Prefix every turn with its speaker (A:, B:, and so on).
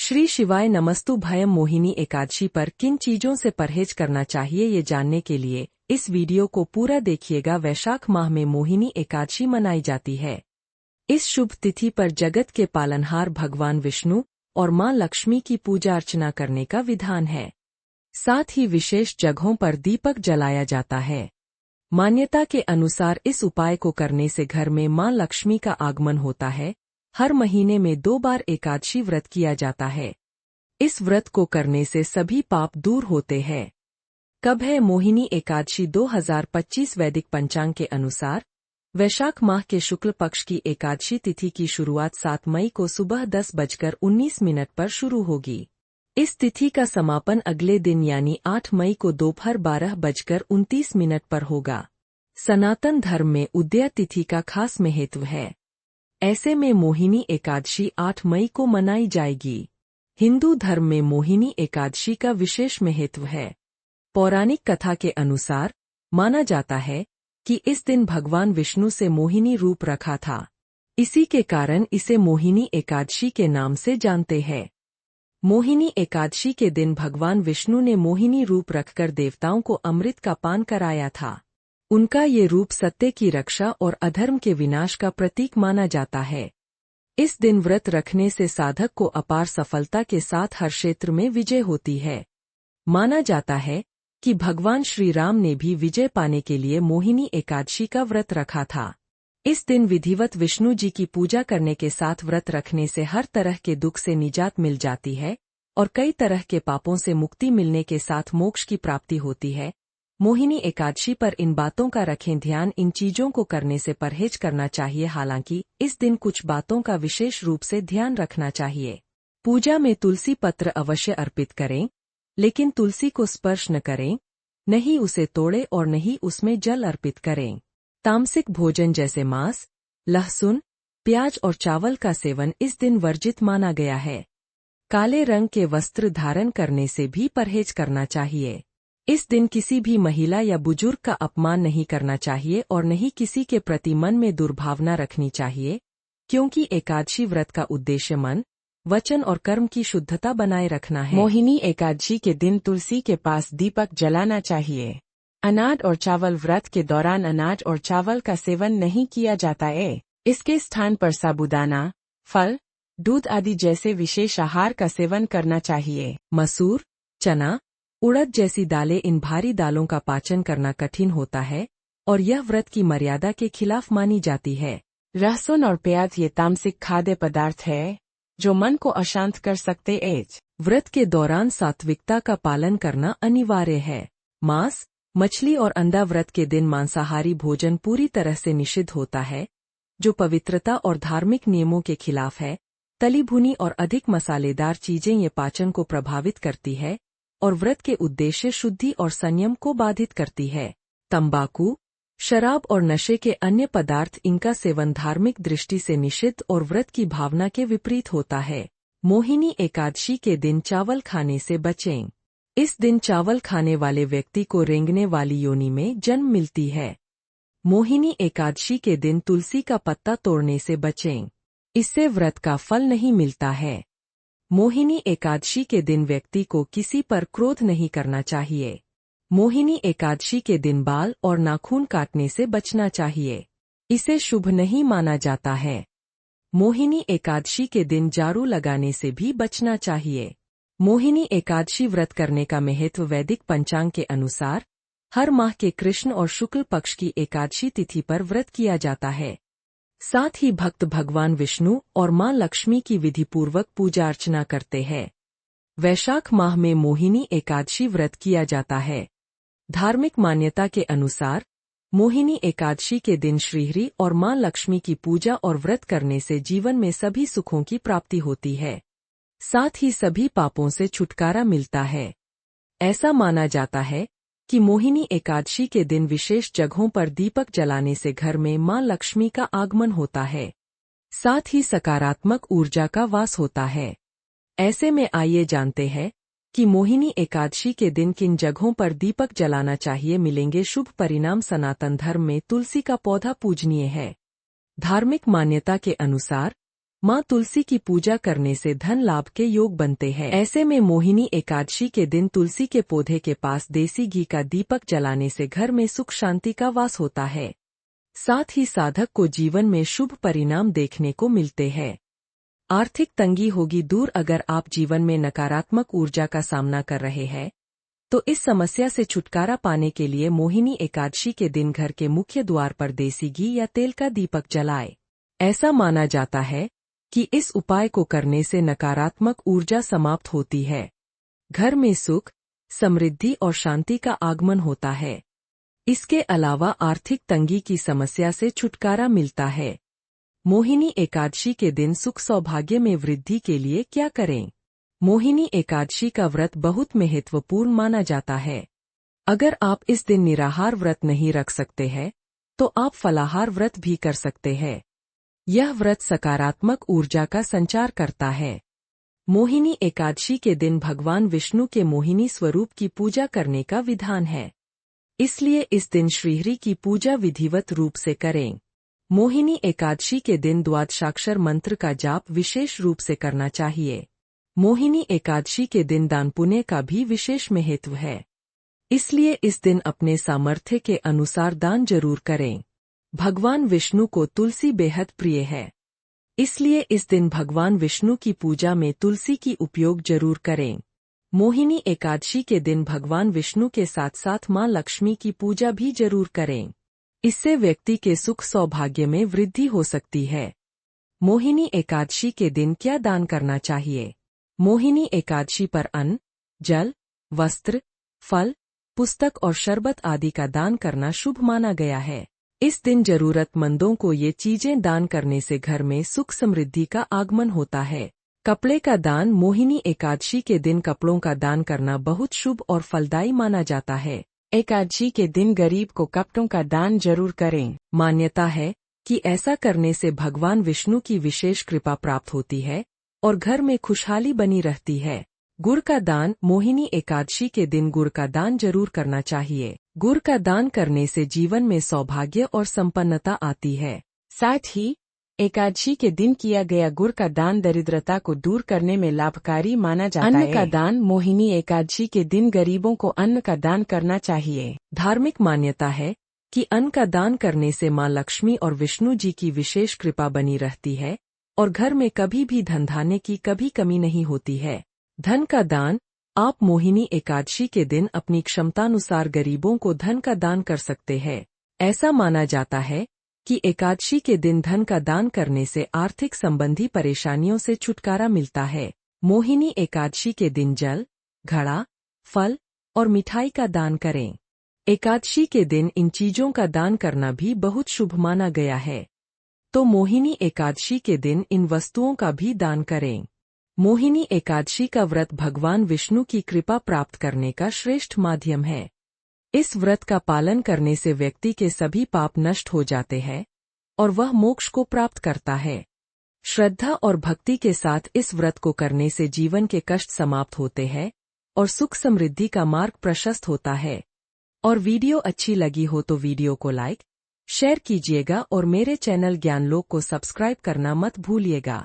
A: श्री शिवाय नमस्तु भयम। मोहिनी एकादशी पर किन चीजों से परहेज करना चाहिए ये जानने के लिए इस वीडियो को पूरा देखिएगा। वैशाख माह में मोहिनी एकादशी मनाई जाती है। इस शुभ तिथि पर जगत के पालनहार भगवान विष्णु और मां लक्ष्मी की पूजा अर्चना करने का विधान है। साथ ही विशेष जगहों पर दीपक जलाया जाता है। मान्यता के अनुसार इस उपाय को करने से घर में मां लक्ष्मी का आगमन होता है। हर महीने में 2 बार एकादशी व्रत किया जाता है। इस व्रत को करने से सभी पाप दूर होते हैं। कब है मोहिनी एकादशी? 2025 वैदिक पंचांग के अनुसार वैशाख माह के शुक्ल पक्ष की एकादशी तिथि की शुरुआत 7 मई को सुबह 10:19 पर शुरू होगी। इस तिथि का समापन अगले दिन यानी 8 मई को दोपहर 12:29 पर होगा। सनातन धर्म में उदया तिथि का खास महत्व है। ऐसे में मोहिनी एकादशी 8 मई को मनाई जाएगी। हिंदू धर्म में मोहिनी एकादशी का विशेष महत्व है। पौराणिक कथा के अनुसार माना जाता है कि इस दिन भगवान विष्णु से मोहिनी रूप रखा था। इसी के कारण इसे मोहिनी एकादशी के नाम से जानते हैं। मोहिनी एकादशी के दिन भगवान विष्णु ने मोहिनी रूप रखकर देवताओं को अमृत का पान कराया था। उनका ये रूप सत्य की रक्षा और अधर्म के विनाश का प्रतीक माना जाता है। इस दिन व्रत रखने से साधक को अपार सफलता के साथ हर क्षेत्र में विजय होती है। माना जाता है कि भगवान श्री राम ने भी विजय पाने के लिए मोहिनी एकादशी का व्रत रखा था। इस दिन विधिवत विष्णु जी की पूजा करने के साथ व्रत रखने से हर तरह के दुख से निजात मिल जाती है और कई तरह के पापों से मुक्ति मिलने के साथ मोक्ष की प्राप्ति होती है। मोहिनी एकादशी पर इन बातों का रखें ध्यान। इन चीजों को करने से परहेज करना चाहिए। हालांकि इस दिन कुछ बातों का विशेष रूप से ध्यान रखना चाहिए। पूजा में तुलसी पत्र अवश्य अर्पित करें, लेकिन तुलसी को स्पर्श न करें, नहीं उसे तोड़े और नहीं उसमें जल अर्पित करें। तामसिक भोजन जैसे मांस, लहसुन, प्याज और चावल का सेवन इस दिन वर्जित माना गया है। काले रंग के वस्त्र धारण करने से भी परहेज करना चाहिए। इस दिन किसी भी महिला या बुजुर्ग का अपमान नहीं करना चाहिए और नहीं किसी के प्रति मन में दुर्भावना रखनी चाहिए, क्योंकि एकादशी व्रत का उद्देश्य मन, वचन और कर्म की शुद्धता बनाए रखना है।
B: मोहिनी एकादशी के दिन तुलसी के पास दीपक जलाना चाहिए। अनाज और चावल व्रत के दौरान अनाज और चावल का सेवन नहीं किया जाता है। इसके स्थान पर साबूदाना, फल, दूध आदि जैसे विशेष आहार का सेवन करना चाहिए।
A: मसूर, चना, उड़द जैसी दालें, इन भारी दालों का पाचन करना कठिन होता है और यह व्रत की मर्यादा के खिलाफ मानी जाती है।
B: लहसुन और प्याज ये तामसिक खाद्य पदार्थ है जो मन को अशांत कर सकते हैं।
A: व्रत के दौरान सात्विकता का पालन करना अनिवार्य है। मांस, मछली और अंडा व्रत के दिन मांसाहारी भोजन पूरी तरह से निषिद्ध होता है, जो पवित्रता और धार्मिक नियमों के खिलाफ है। तली भुनी और अधिक मसालेदार चीजें ये पाचन को प्रभावित करती है और व्रत के उद्देश्य शुद्धि और संयम को बाधित करती है। तंबाकू, शराब और नशे के अन्य पदार्थ, इनका सेवन धार्मिक दृष्टि से निषिद्ध और व्रत की भावना के विपरीत होता है। मोहिनी एकादशी के दिन चावल खाने से बचें। इस दिन चावल खाने वाले व्यक्ति को रेंगने वाली योनि में जन्म मिलती है। मोहिनी एकादशी के दिन तुलसी का पत्ता तोड़ने से बचें। इससे व्रत का फल नहीं मिलता है। मोहिनी एकादशी के दिन व्यक्ति को किसी पर क्रोध नहीं करना चाहिए। मोहिनी एकादशी के दिन बाल और नाखून काटने से बचना चाहिए। इसे शुभ नहीं माना जाता है। मोहिनी एकादशी के दिन झाड़ू लगाने से भी बचना चाहिए। मोहिनी एकादशी व्रत करने का महत्व वैदिक पंचांग के अनुसार हर माह के कृष्ण और शुक्ल पक्ष की एकादशी तिथि पर व्रत किया जाता है। साथ ही भक्त भगवान विष्णु और मां लक्ष्मी की विधिपूर्वक पूजा अर्चना करते हैं। वैशाख माह में मोहिनी एकादशी व्रत किया जाता है। धार्मिक मान्यता के अनुसार मोहिनी एकादशी के दिन श्रीहरि और मां लक्ष्मी की पूजा और व्रत करने से जीवन में सभी सुखों की प्राप्ति होती है। साथ ही सभी पापों से छुटकारा मिलता है। ऐसा माना जाता है कि मोहिनी एकादशी के दिन विशेष जगहों पर दीपक जलाने से घर में मां लक्ष्मी का आगमन होता है। साथ ही सकारात्मक ऊर्जा का वास होता है। ऐसे में आइए जानते हैं कि मोहिनी एकादशी के दिन किन जगहों पर दीपक जलाना चाहिए। मिलेंगे शुभ परिणाम। सनातन धर्म में तुलसी का पौधा पूजनीय है। धार्मिक मान्यता के अनुसार माँ तुलसी की पूजा करने से धन लाभ के योग बनते हैं। ऐसे में मोहिनी एकादशी के दिन तुलसी के पौधे के पास देसी घी का दीपक जलाने से घर में सुख शांति का वास होता है। साथ ही साधक को जीवन में शुभ परिणाम देखने को मिलते हैं। आर्थिक तंगी होगी दूर। अगर आप जीवन में नकारात्मक ऊर्जा का सामना कर रहे हैं तो इस समस्या से छुटकारा पाने के लिए मोहिनी एकादशी के दिन घर के मुख्य द्वार पर देसी घी या तेल का दीपक जलाएं। ऐसा माना जाता है कि इस उपाय को करने से नकारात्मक ऊर्जा समाप्त होती है, घर में सुख, समृद्धि और शांति का आगमन होता है। इसके अलावा आर्थिक तंगी की समस्या से छुटकारा मिलता है। मोहिनी एकादशी के दिन सुख सौभाग्य में वृद्धि के लिए क्या करें? मोहिनी एकादशी का व्रत बहुत महत्वपूर्ण माना जाता है। अगर आप इस दिन निराहार व्रत नहीं रख सकते हैं तो आप फलाहार व्रत भी कर सकते हैं। यह व्रत सकारात्मक ऊर्जा का संचार करता है। मोहिनी एकादशी के दिन भगवान विष्णु के मोहिनी स्वरूप की पूजा करने का विधान है, इसलिए इस दिन श्रीहरि की पूजा विधिवत रूप से करें। मोहिनी एकादशी के दिन द्वादशाक्षर मंत्र का जाप विशेष रूप से करना चाहिए। मोहिनी एकादशी के दिन दान पुण्य का भी विशेष महत्व है, इसलिए इस दिन अपने सामर्थ्य के अनुसार दान जरूर करें। भगवान विष्णु को तुलसी बेहद प्रिय है, इसलिए इस दिन भगवान विष्णु की पूजा में तुलसी की उपयोग जरूर करें। मोहिनी एकादशी के दिन भगवान विष्णु के साथ साथ माँ लक्ष्मी की पूजा भी जरूर करें। इससे व्यक्ति के सुख सौभाग्य में वृद्धि हो सकती है। मोहिनी एकादशी के दिन क्या दान करना चाहिए? मोहिनी एकादशी पर अन्न, जल, वस्त्र, फल, पुस्तक और शरबत आदि का दान करना शुभ माना गया है। इस दिन जरूरतमंदों को ये चीजें दान करने से घर में सुख समृद्धि का आगमन होता है। कपड़े का दान। मोहिनी एकादशी के दिन कपड़ों का दान करना बहुत शुभ और फलदायी माना जाता है।
B: एकादशी के दिन गरीब को कपड़ों का दान जरूर करें।
A: मान्यता है कि ऐसा करने से भगवान विष्णु की विशेष कृपा प्राप्त होती है और घर में खुशहाली बनी रहती है। गुड़ का दान। मोहिनी एकादशी के दिन गुड़ का दान जरूर करना चाहिए। गुड़ का दान करने से जीवन में सौभाग्य और संपन्नता आती है।
B: साथ ही एकादशी के दिन किया गया गुड़ का दान दरिद्रता को दूर करने में लाभकारी माना जाता है।
A: अन्न का दान।
B: मोहिनी एकादशी के दिन गरीबों को अन्न का दान करना चाहिए।
A: धार्मिक मान्यता है कि अन्न का दान करने से माँ लक्ष्मी और विष्णु जी की विशेष कृपा बनी रहती है और घर में कभी भी धन धान्य की कभी कमी नहीं होती है। धन का दान। आप मोहिनी एकादशी के दिन अपनी क्षमतानुसार गरीबों को धन का दान कर सकते हैं। ऐसा माना जाता है कि एकादशी के दिन धन का दान करने से आर्थिक संबंधी परेशानियों से छुटकारा मिलता है। मोहिनी एकादशी के दिन जल, घड़ा, फल और मिठाई का दान करें। एकादशी के दिन इन चीजों का दान करना भी बहुत शुभ माना गया है, तो मोहिनी एकादशी के दिन इन वस्तुओं का भी दान करें। मोहिनी एकादशी का व्रत भगवान विष्णु की कृपा प्राप्त करने का श्रेष्ठ माध्यम है। इस व्रत का पालन करने से व्यक्ति के सभी पाप नष्ट हो जाते हैं और वह मोक्ष को प्राप्त करता है। श्रद्धा और भक्ति के साथ इस व्रत को करने से जीवन के कष्ट समाप्त होते हैं और सुख समृद्धि का मार्ग प्रशस्त होता है। और वीडियो अच्छी लगी हो तो वीडियो को लाइक, शेयर कीजिएगा और मेरे चैनल ज्ञानलोक को सब्सक्राइब करना मत भूलिएगा।